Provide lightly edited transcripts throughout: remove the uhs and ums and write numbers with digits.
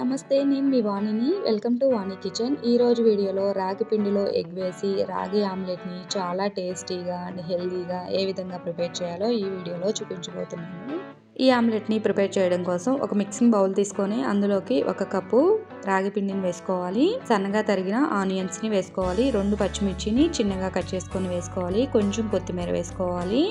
నమస్తే, నేను మీ వాణిని. Welcome to Vani kitchen. ఈరోజు వీడియోలో రాగి పిండిలో ఎగ్ వేసి రాగి ఆమ్లెట్ని చాలా టేస్టీగా అండ్ హెల్దీగా ఏ విధంగా ప్రిపేర్ చేయాలో ఈ వీడియోలో చూపించబోతున్నాను. ఈ ఆమ్లెట్ని ప్రిపేర్ చేయడం కోసం ఒక మిక్సింగ్ బౌల్ తీసుకొని అందులోకి 1 కప్పు రాగి పిండిని వేసుకోవాలి. సన్నగా తరిగిన ఆనియన్స్ని వేసుకోవాలి. 2 పచ్చిమిర్చిని చిన్నగా కట్ చేసుకొని వేసుకోవాలి. కొంచెం కొత్తిమీర వేసుకోవాలి.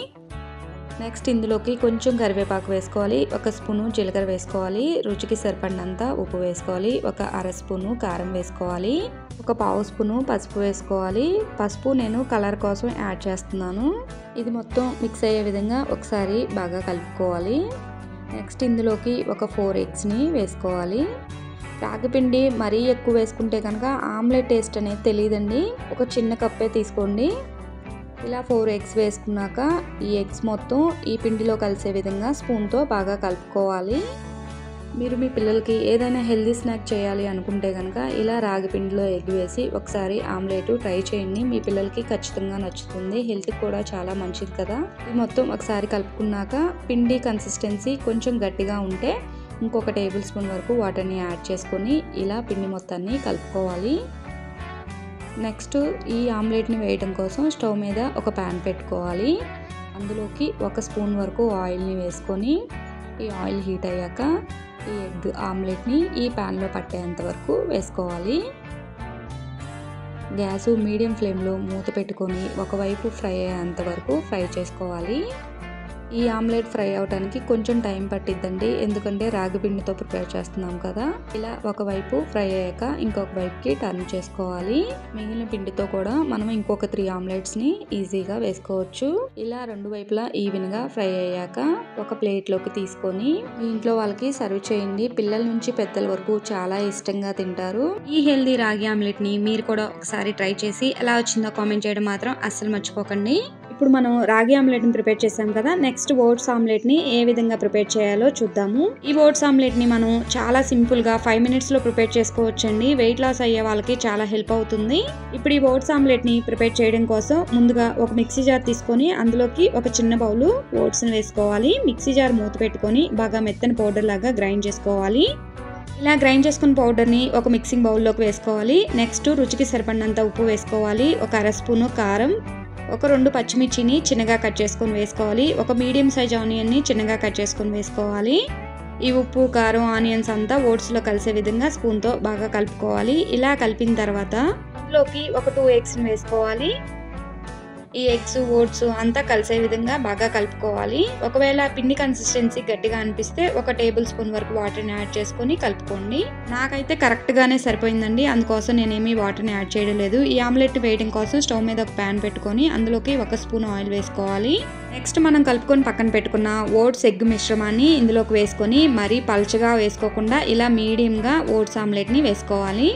నెక్స్ట్ ఇందులోకి కొంచెం కరివేపాకు వేసుకోవాలి. 1 స్పూను జీలకర్ర వేసుకోవాలి. రుచికి సరిపడినంత ఉప్పు వేసుకోవాలి. 1 అర స్పూను కారం వేసుకోవాలి. 1 పావు స్పూను పసుపు వేసుకోవాలి. పసుపు నేను కలర్ కోసం యాడ్ చేస్తున్నాను. ఇది మొత్తం మిక్స్ అయ్యే విధంగా ఒకసారి బాగా కలుపుకోవాలి. నెక్స్ట్ ఇందులోకి 4 ఎగ్స్ని వేసుకోవాలి. రాగిపిండి మరీ ఎక్కువ వేసుకుంటే కనుక ఆమ్లెట్ టేస్ట్ అనేది తెలియదండి. ఒక చిన్న కప్పే తీసుకోండి. ఇలా 4 ఎగ్స్ వేసుకున్నాక ఈ ఎగ్స్ మొత్తం ఈ పిండిలో కలిసే విధంగా స్పూన్తో బాగా కలుపుకోవాలి. మీరు మీ పిల్లలకి ఏదైనా హెల్దీ స్నాక్ చేయాలి అనుకుంటే కనుక ఇలా రాగి పిండిలో ఎగ్ వేసి ఒకసారి ఆమ్లెట్ ట్రై చేయండి. మీ పిల్లలకి ఖచ్చితంగా నచ్చుతుంది. హెల్త్కి కూడా చాలా మంచిది కదా. ఇది మొత్తం ఒకసారి కలుపుకున్నాక పిండి కన్సిస్టెన్సీ కొంచెం గట్టిగా ఉంటే ఇంకొక టేబుల్ స్పూన్ వరకు వాటర్ని యాడ్ చేసుకొని ఇలా పిండి మొత్తాన్ని కలుపుకోవాలి. నెక్స్ట్ ఈ ఆమ్లెట్ని వేయడం కోసం స్టవ్ మీద ఒక ప్యాన్ పెట్టుకోవాలి. అందులోకి 1 స్పూన్ వరకు ఆయిల్ని వేసుకొని ఈ ఆయిల్ హీట్ అయ్యాక ఈ ఎగ్ ఆమ్లెట్ని ఈ ప్యాన్లో పట్టేంత వరకు వేసుకోవాలి. గ్యాసు మీడియం ఫ్లేమ్లో మూత పెట్టుకొని ఒకవైపు ఫ్రై అయ్యేంత వరకు ఫ్రై చేసుకోవాలి. ఈ ఆమ్లెట్ ఫ్రై అవడానికి కొంచెం టైం పట్టిద్దండి, ఎందుకంటే రాగి పిండితో ప్రిపేర్ చేస్తున్నాం కదా. ఇలా ఒకవైపు ఫ్రై అయ్యాక ఇంకొక వైపుకి టర్న్ చేసుకోవాలి. మిగిలిన పిండితో కూడా మనం ఇంకొక 3 ఆమ్లెట్స్ని ఈజీగా వేసుకోవచ్చు. ఇలా 2 వైపులా ఈవెన్గా ఫ్రై అయ్యాక ఒక ప్లేట్లోకి తీసుకొని మీ ఇంట్లో వాళ్ళకి సర్వ్ చేయండి. పిల్లల నుంచి పెద్దల వరకు చాలా ఇష్టంగా తింటారు. ఈ హెల్దీ రాగి ఆమ్లెట్ని మీరు కూడా ఒకసారి ట్రై చేసి ఎలా వచ్చిందో కామెంట్ చేయడం మాత్రం అస్సలు మర్చిపోకండి. ఇప్పుడు మనం రాగి ఆమ్లెట్ని ప్రిపేర్ చేసాం కదా. నెక్స్ట్ ఓట్స్ ఆమ్లెట్ని ఏ విధంగా ప్రిపేర్ చేయాలో చూద్దాము. ఈ ఓట్స్ ఆమ్లెట్ని మనం చాలా సింపుల్గా 5 మినిట్స్లో ప్రిపేర్ చేసుకోవచ్చండి. వెయిట్ లాస్ అయ్యే వాళ్ళకి చాలా హెల్ప్ అవుతుంది. ఇప్పుడు ఈ ఓట్స్ ఆమ్లెట్ని ప్రిపేర్ చేయడం కోసం ముందుగా ఒక మిక్సీ జార్ తీసుకొని అందులోకి ఒక చిన్న బౌలు ఓట్స్ని వేసుకోవాలి. మిక్సీ జార్ మూత పెట్టుకొని బాగా మెత్తని పౌడర్ లాగా గ్రైండ్ చేసుకోవాలి. ఇలా గ్రైండ్ చేసుకున్న పౌడర్ని ఒక మిక్సింగ్ బౌల్లోకి వేసుకోవాలి. నెక్స్ట్ రుచికి సరిపడినంత ఉప్పు వేసుకోవాలి. 1 అర స్పూను కారం, 2 పచ్చిమిర్చిని చిన్నగా కట్ చేసుకొని వేసుకోవాలి. 1 మీడియం సైజ్ ఆనియన్ని చిన్నగా కట్ చేసుకొని వేసుకోవాలి. ఈ ఉప్పు, కారం, ఆనియన్స్ అంతా ఓట్స్లో కలిసే విధంగా స్పూన్తో బాగా కలుపుకోవాలి. ఇలా కలిపిన తర్వాత ఇందులోకి 2 ఎగ్స్ని వేసుకోవాలి. ఈ ఎగ్స్, ఓట్స్ అంతా కలిసే విధంగా బాగా కలుపుకోవాలి. ఒకవేళ పిండి కన్సిస్టెన్సీ గట్టిగా అనిపిస్తే 1 టేబుల్ స్పూన్ వరకు వాటర్ని యాడ్ చేసుకొని కలుపుకోండి. నాకైతే కరెక్ట్గానే సరిపోయిందండి, అందుకోసం నేనేమి వాటర్ని యాడ్ చేయడం లేదు. ఈ ఆమ్లెట్ వేయడం కోసం స్టవ్ మీద ఒక ప్యాన్ పెట్టుకొని అందులోకి 1 స్పూన్ ఆయిల్ వేసుకోవాలి. నెక్స్ట్ మనం కలుపుకొని పక్కన పెట్టుకున్న ఓట్స్ ఎగ్ మిశ్రమాన్ని ఇందులోకి వేసుకొని మరీ పల్చగా వేసుకోకుండా ఇలా మీడియంగా ఓట్స్ ఆమ్లెట్ని వేసుకోవాలి.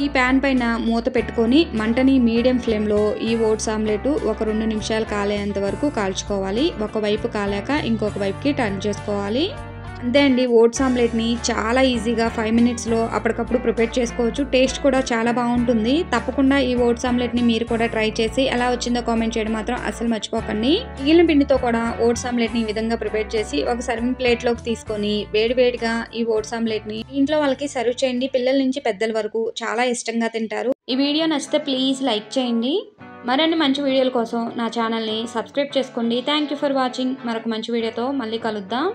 ఈ ప్యాన్ పైన మూత పెట్టుకొని మంటని మీడియం ఫ్లేమ్లో ఈ ఓట్స్ ఆమ్లెట్ ఒక 2 నిమిషాలు కాలేంత వరకు కాల్చుకోవాలి. ఒకవైపు కాలాక ఇంకొక వైపుకి టర్న్ చేసుకోవాలి. అంతే అండి, ఓట్స్ ఆమ్లెట్ని చాలా ఈజీగా 5 మినిట్స్లో అప్పటికప్పుడు ప్రిపేర్ చేసుకోవచ్చు. టేస్ట్ కూడా చాలా బాగుంటుంది. తప్పకుండా ఈ ఓట్స్ ఆమ్లెట్ని మీరు కూడా ట్రై చేసి ఎలా వచ్చిందో కామెంట్ చేయడం మాత్రం అసలు మర్చిపోకండి. మిగిలిన పిండితో కూడా ఓట్స్ ఆమ్లెట్ని ఈ విధంగా ప్రిపేర్ చేసి ఒక సర్వింగ్ ప్లేట్లోకి తీసుకొని వేడివేడిగా ఈ ఓట్స్ ఆమ్లెట్ని ఇంట్లో వాళ్ళకి సర్వ్ చేయండి. పిల్లల నుంచి పెద్దల వరకు చాలా ఇష్టంగా తింటారు. ఈ వీడియో నచ్చితే ప్లీజ్ లైక్ చేయండి. మరిన్ని మంచి వీడియోల కోసం నా ఛానల్ని సబ్స్క్రైబ్ చేసుకోండి. Thank you for watching. మరొక మంచి వీడియోతో మళ్ళీ కలుద్దాం.